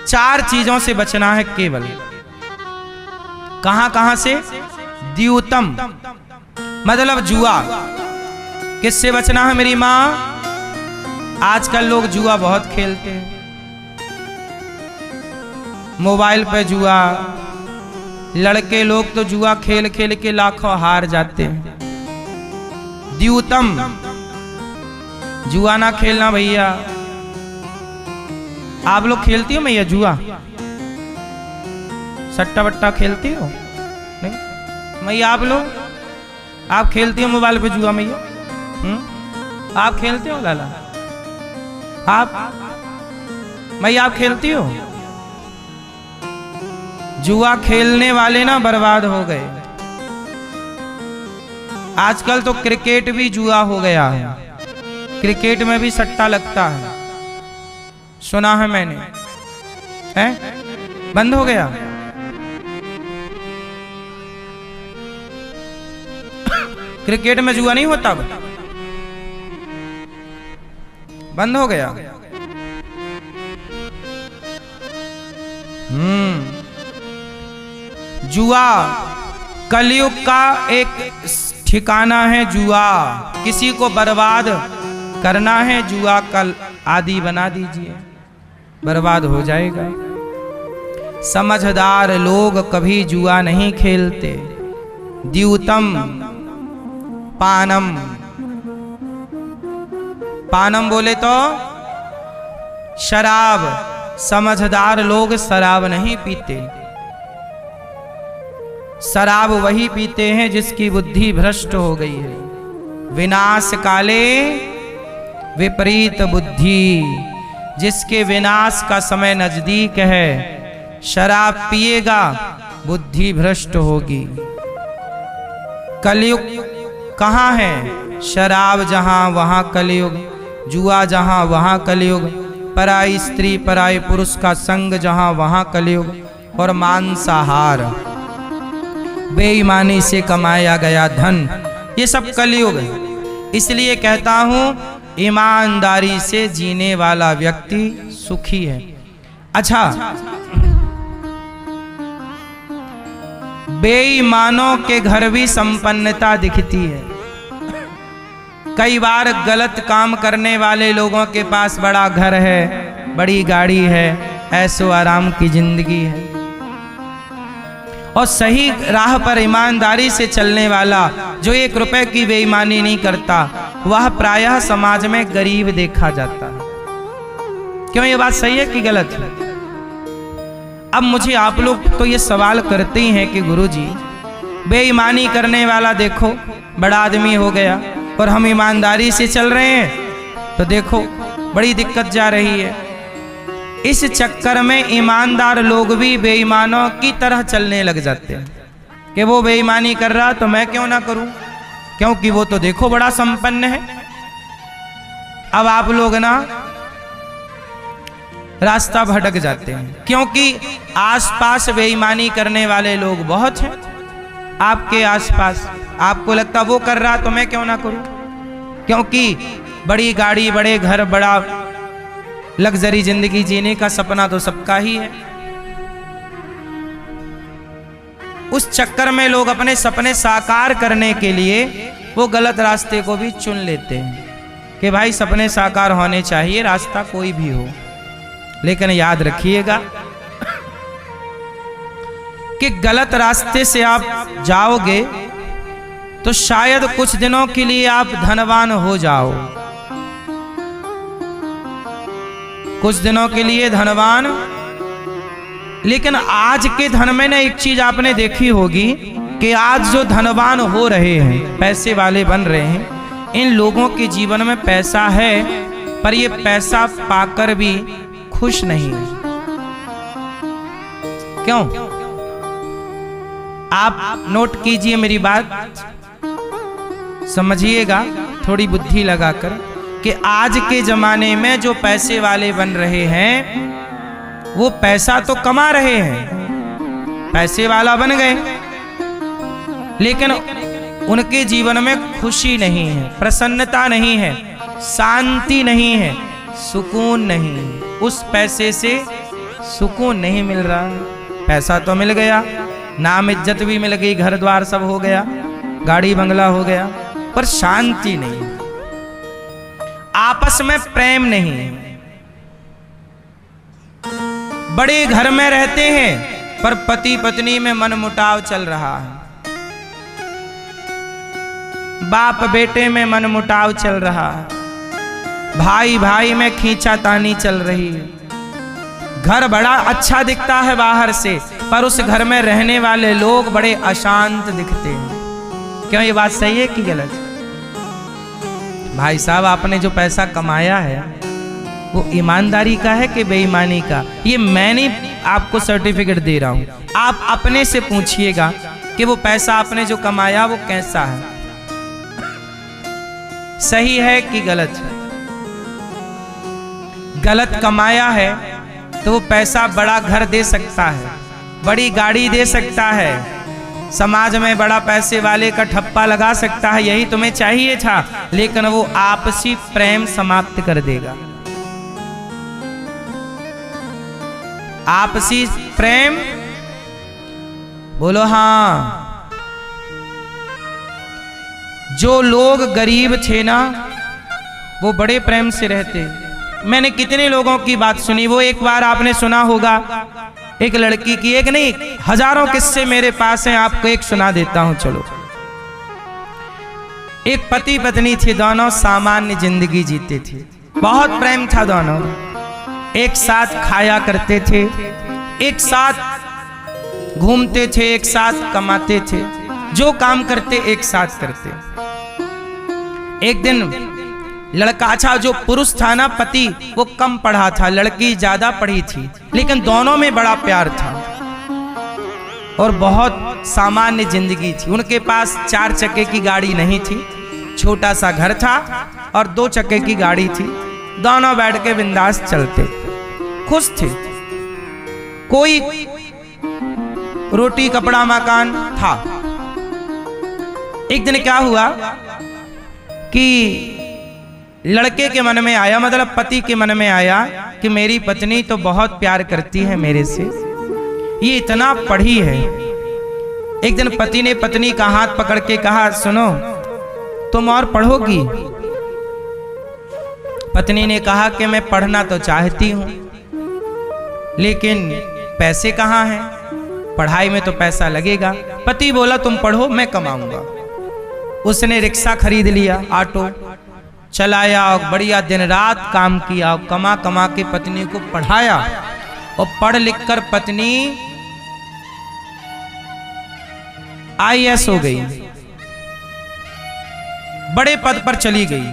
4 चीजों से बचना है केवल। कहां कहां से? द्यूतम मतलब जुआ। किससे बचना है मेरी मां? आजकल लोग जुआ बहुत खेलते हैं, मोबाइल पे जुआ। लड़के लोग तो जुआ खेल खेल के लाखों हार जाते हैं। द्यूतम, जुआ ना खेलना भैया। आप लोग खेलती हो भैया जुआ? सट्टा वट्टा खेलती हो? नहीं मैया। आप लोग, आप खेलती हो मोबाइल पे जुआ मैया? आप खेलते हो लाला? आप मैया आप खेलती हो? जुआ खेलने वाले ना बर्बाद हो गए। आजकल तो क्रिकेट भी जुआ हो गया है। क्रिकेट में भी सट्टा लगता है, सुना है मैंने। है बंद हो गया? क्रिकेट में जुआ नहीं होता, बंद हो गया। जुआ कलयुग का एक ठिकाना है। जुआ किसी को बर्बाद करना है, जुआ कल आदि बना दीजिए, बर्बाद हो जाएगा। समझदार लोग कभी जुआ नहीं खेलते। द्यूतम पानम, पानम बोले तो शराब। समझदार लोग शराब नहीं पीते। शराब वही पीते हैं जिसकी बुद्धि भ्रष्ट हो गई है। विनाश काले विपरीत बुद्धि, जिसके विनाश का समय नजदीक है, शराब पिएगा बुद्धि भ्रष्ट होगी। कलयुग कहाँ है? शराब जहाँ वहाँ कलयुग, जुआ जहाँ वहाँ कलयुग, पराई स्त्री पराई पुरुष का संग जहाँ वहाँ कलयुग, और मांसाहार, बेईमानी से कमाया गया धन, ये सब कलयुग है। इसलिए कहता हूं ईमानदारी से जीने वाला व्यक्ति सुखी है। अच्छा, बेईमानों के घर भी संपन्नता दिखती है। कई बार गलत काम करने वाले लोगों के पास बड़ा घर है, बड़ी गाड़ी है, ऐशो आराम की जिंदगी है, और सही राह पर ईमानदारी से चलने वाला जो 1 रुपए की बेईमानी नहीं करता, वह प्रायः समाज में गरीब देखा जाता है। क्यों ये बात सही है कि गलत है? अब मुझे आप लोग तो ये सवाल करते ही हैं कि गुरुजी बेईमानी करने वाला देखो बड़ा आदमी हो गया और हम ईमानदारी से चल रहे हैं, तो देखो बड़ी दिक्कत जा रही है। इस चक्कर में ईमानदार लोग भी बेईमानों की तरह चलने लग जाते हैं कि वो बेईमानी कर रहा तो मैं क्यों ना करूं, क्योंकि वो तो देखो बड़ा संपन्न है। अब आप लोग ना रास्ता भटक जाते हैं, क्योंकि आसपास बेईमानी करने वाले लोग बहुत हैं आपके आसपास। आपको लगता वो कर रहा तो मैं क्यों ना करूं, क्योंकि बड़ी गाड़ी, बड़े घर, बड़ा लग्जरी जिंदगी जीने का सपना तो सबका ही है। उस चक्कर में लोग अपने सपने साकार करने के लिए वो गलत रास्ते को भी चुन लेते हैं कि भाई सपने साकार होने चाहिए, रास्ता कोई भी हो। लेकिन याद रखिएगा कि गलत रास्ते से आप जाओगे तो शायद कुछ दिनों के लिए आप धनवान हो जाओ, कुछ दिनों के लिए धनवान। लेकिन आज के धन में ना एक चीज आपने देखी होगी कि आज जो धनवान हो रहे हैं, पैसे वाले बन रहे हैं, इन लोगों के जीवन में पैसा है पर ये पैसा पाकर भी खुश नहीं है। क्यों? आप नोट कीजिए मेरी बात, समझिएगा थोड़ी बुद्धि लगाकर कि आज के जमाने में जो पैसे वाले बन रहे हैं वो पैसा तो कमा रहे हैं, पैसे वाला बन गए, लेकिन उनके जीवन में खुशी नहीं है, प्रसन्नता नहीं है, शांति नहीं है, सुकून नहीं है। उस पैसे से सुकून नहीं मिल रहा। पैसा तो मिल गया, नाम इज्जत भी मिल गई, घर द्वार सब हो गया, गाड़ी बंगला हो गया, पर शांति नहीं, आपस में प्रेम नहीं। बड़े घर में रहते हैं पर पति पत्नी में मनमुटाव चल रहा है, बाप बेटे में मनमुटाव चल रहा है, भाई भाई में खींचातानी चल रही है। घर बड़ा अच्छा दिखता है बाहर से, पर उस घर में रहने वाले लोग बड़े अशांत दिखते हैं। क्यों, ये बात सही है कि गलत? भाई साहब, आपने जो पैसा कमाया है वो ईमानदारी का है कि बेईमानी का? ये मैं नहीं आपको सर्टिफिकेट दे रहा हूं, आप अपने से पूछिएगा कि वो पैसा आपने जो कमाया वो कैसा है, सही है कि गलत है। गलत कमाया है तो वो पैसा बड़ा घर दे सकता है, बड़ी गाड़ी दे सकता है, समाज में बड़ा पैसे वाले का ठप्पा लगा सकता है, यही तुम्हें चाहिए था, लेकिन वो आपसी प्रेम समाप्त कर देगा। आपसी प्रेम, बोलो हाँ। जो लोग गरीब थे ना, वो बड़े प्रेम से रहते। मैंने कितने लोगों की बात सुनी, वो एक बार आपने सुना होगा, एक लड़की की, एक नहीं हजारों किस्से मेरे पास हैं, आपको एक सुना देता हूं। चलो, एक पति पत्नी थे, दोनों सामान्य जिंदगी जीते थे, बहुत प्रेम था, दोनों एक साथ खाया करते थे, एक साथ घूमते थे, एक साथ कमाते थे, जो काम करते एक साथ करते। एक दिन लड़का, अच्छा जो पुरुष था ना पति, वो कम पढ़ा था, लड़की ज्यादा पढ़ी थी, लेकिन दोनों में बड़ा प्यार था और बहुत सामान्य जिंदगी थी। उनके पास 4 चक्के की गाड़ी नहीं थी, छोटा सा घर था और 2 चक्के की गाड़ी थी, दोनों बैठ के बिंदास चलते, खुश थे। कोई रोटी कपड़ा मकान था। एक दिन क्या हुआ कि लड़के के मन में आया, मतलब पति के मन में आया कि मेरी पत्नी तो बहुत प्यार करती है मेरे से, ये इतना पढ़ी है। एक दिन पति ने पत्नी का हाथ पकड़ के कहा, सुनो तुम और पढ़ोगी? पत्नी ने कहा कि मैं पढ़ना तो चाहती हूं, लेकिन पैसे कहाँ हैं, पढ़ाई में तो पैसा लगेगा। पति बोला तुम पढ़ो, मैं कमाऊंगा। उसने रिक्शा खरीद लिया, ऑटो चलाया और बढ़िया दिन रात काम किया और कमा कमा के पत्नी को पढ़ाया, और पढ़ लिख कर पत्नी IAS हो गई, बड़े पद पर चली गई।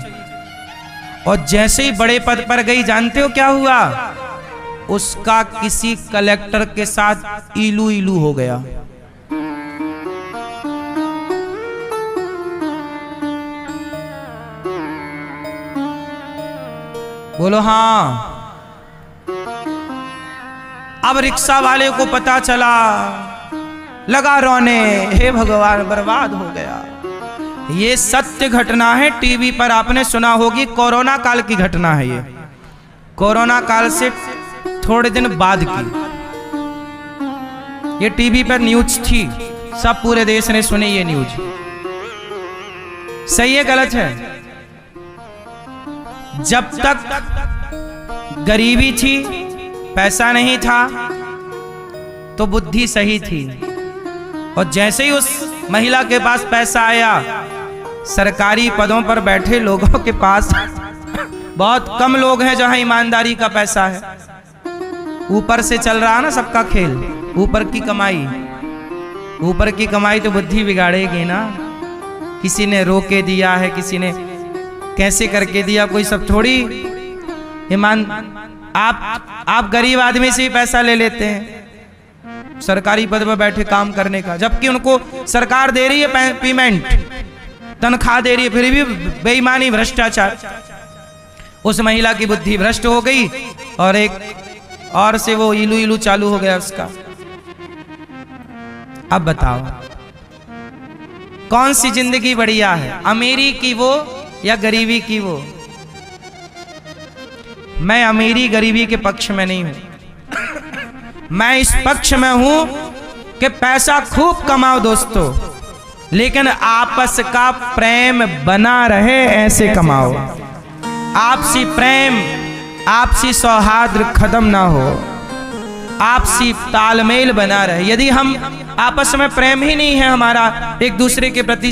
और जैसे ही बड़े पद पर गई, जानते हो क्या हुआ? उसका किसी कलेक्टर के साथ इलू इलू हो गया। बोलो हाँ। अब रिक्शा वाले को पता चला, लगा रोने, हे भगवान बर्बाद हो गया। ये सत्य घटना है, टीवी पर आपने सुना होगी, कोरोना काल की घटना है ये, कोरोना काल से थोड़े दिन बाद की। ये टीवी पर न्यूज थी, सब पूरे देश ने सुनी ये न्यूज। सही है गलत है? जब तक गरीबी थी, पैसा नहीं था, तो बुद्धि सही थी, और जैसे ही उस महिला के पास पैसा आया, सरकारी पदों पर बैठे लोगों के पास बहुत कम लोग हैं जहां ईमानदारी का पैसा है। ऊपर से चल रहा ना सबका खेल, ऊपर की कमाई, ऊपर की कमाई तो बुद्धि बिगाड़ेगी ना। किसी ने रोके दिया है, किसी ने कैसे करके दिया, कोई सब थोड़ी ईमान। आप गरीब आदमी से ही पैसा ले लेते हैं सरकारी पद पर बैठे काम करने का, जबकि उनको सरकार दे रही है पेमेंट, तनख्वाह दे रही है, फिर भी बेईमानी, भ्रष्टाचार। उस महिला की बुद्धि भ्रष्ट हो गई और एक और से वो इलू इलू चालू हो गया उसका। अब बताओ कौन सी जिंदगी बढ़िया है, अमीरी की वो या गरीबी की वो? मैं अमीरी गरीबी के पक्ष में नहीं हूं। मैं इस पक्ष में हूं कि पैसा खूब कमाओ दोस्तों, लेकिन आपस का प्रेम बना रहे ऐसे कमाओ। आपसी प्रेम, आपसी सौहार्द खत्म ना हो, आपसी तालमेल बना रहे। यदि हम आपस में प्रेम ही नहीं है हमारा, एक दूसरे के प्रति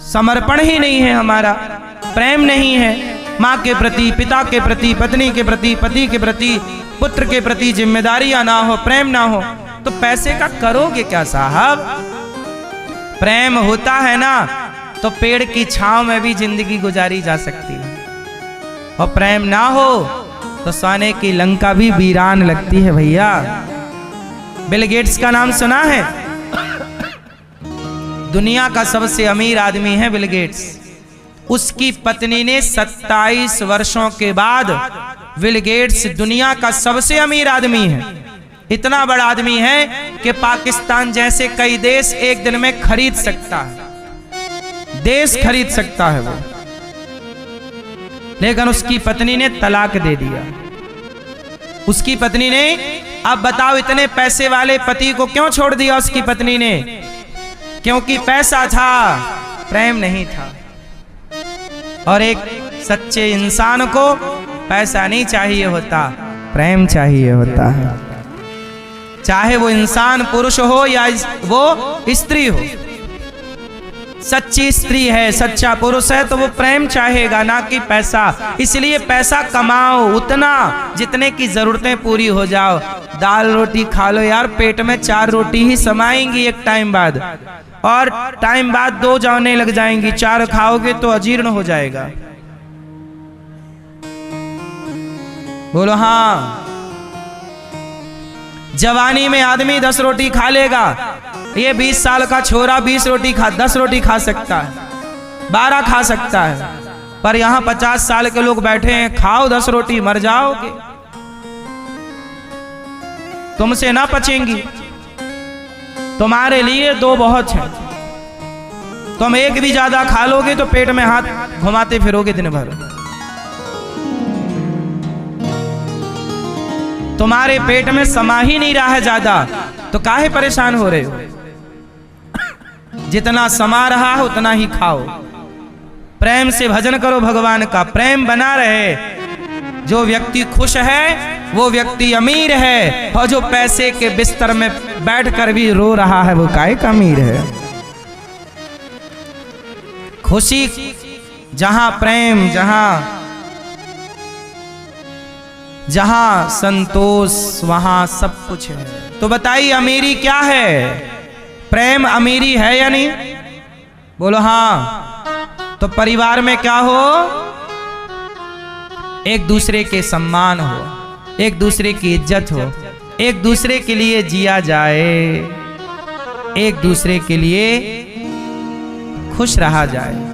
समर्पण ही नहीं है हमारा, प्रेम नहीं है माँ के प्रति, पिता के प्रति, पत्नी के प्रति, पति के प्रति, पुत्र के प्रति जिम्मेदारियां ना हो, प्रेम ना हो, तो पैसे का करोगे क्या साहब। प्रेम होता है ना तो पेड़ की छांव में भी जिंदगी गुजारी जा सकती है, और प्रेम ना हो तो सोने की लंका भी वीरान लगती है भैया। बिल गेट्स का नाम सुना है? दुनिया का सबसे अमीर आदमी है बिल गेट्स। उसकी पत्नी ने 27 वर्षों के बाद, बिल गेट्स दुनिया का सबसे अमीर आदमी है। इतना बड़ा आदमी है कि पाकिस्तान जैसे कई देश एक दिन में खरीद सकता है, देश खरीद सकता है वो, लेकिन उसकी पत्नी ने तलाक दे दिया। उसकी पत्नी ने, अब बताओ इतने पैसे वाले पति को क्यों छोड़ दिया उसकी पत्नी ने? क्योंकि पैसा था, प्रेम नहीं था। और एक सच्चे इंसान को पैसा नहीं चाहिए होता, प्रेम चाहिए होता है। चाहे वो इंसान पुरुष हो या वो स्त्री हो, सच्ची स्त्री है, सच्चा पुरुष है तो वो प्रेम चाहेगा, ना कि पैसा। इसलिए पैसा कमाओ उतना जितने की जरूरतें पूरी हो जाओ। दाल रोटी खा लो यार, पेट में 4 रोटी ही समाएंगी एक टाइम बाद, और टाइम बाद 2 जाने लग जाएंगी। 4 खाओगे तो अजीर्ण हो जाएगा। बोलो हाँ। जवानी में आदमी 10 रोटी खा लेगा, ये 20 साल का छोरा 10 रोटी खा सकता है, 12 खा सकता है, पर यहाँ 50 साल के लोग बैठे हैं, खाओ 10 रोटी मर जाओगे, तुमसे ना पचेंगी। तुम्हारे लिए 2 बहुत है, तुम एक भी ज्यादा खा लोगे तो पेट में हाथ घुमाते फिरोगे दिन भर। तुम्हारे पेट में समा ही नहीं रहा है ज्यादा, तो काहे परेशान हो रहे हो? जितना समा रहा है उतना ही खाओ। प्रेम से भजन करो भगवान का, प्रेम बना रहे। जो व्यक्ति खुश है वो व्यक्ति अमीर है, और जो पैसे के बिस्तर में बैठकर भी रो रहा है वो काहे का अमीर है। खुशी जहां, प्रेम जहां संतोष, वहां सब कुछ है। तो बताइए अमीरी क्या है? प्रेम अमीरी है या नहीं? बोलो हाँ। तो परिवार में क्या हो? एक दूसरे के सम्मान हो, एक दूसरे की इज्जत हो, एक दूसरे के लिए जिया जाए, एक दूसरे के लिए खुश रहा जाए।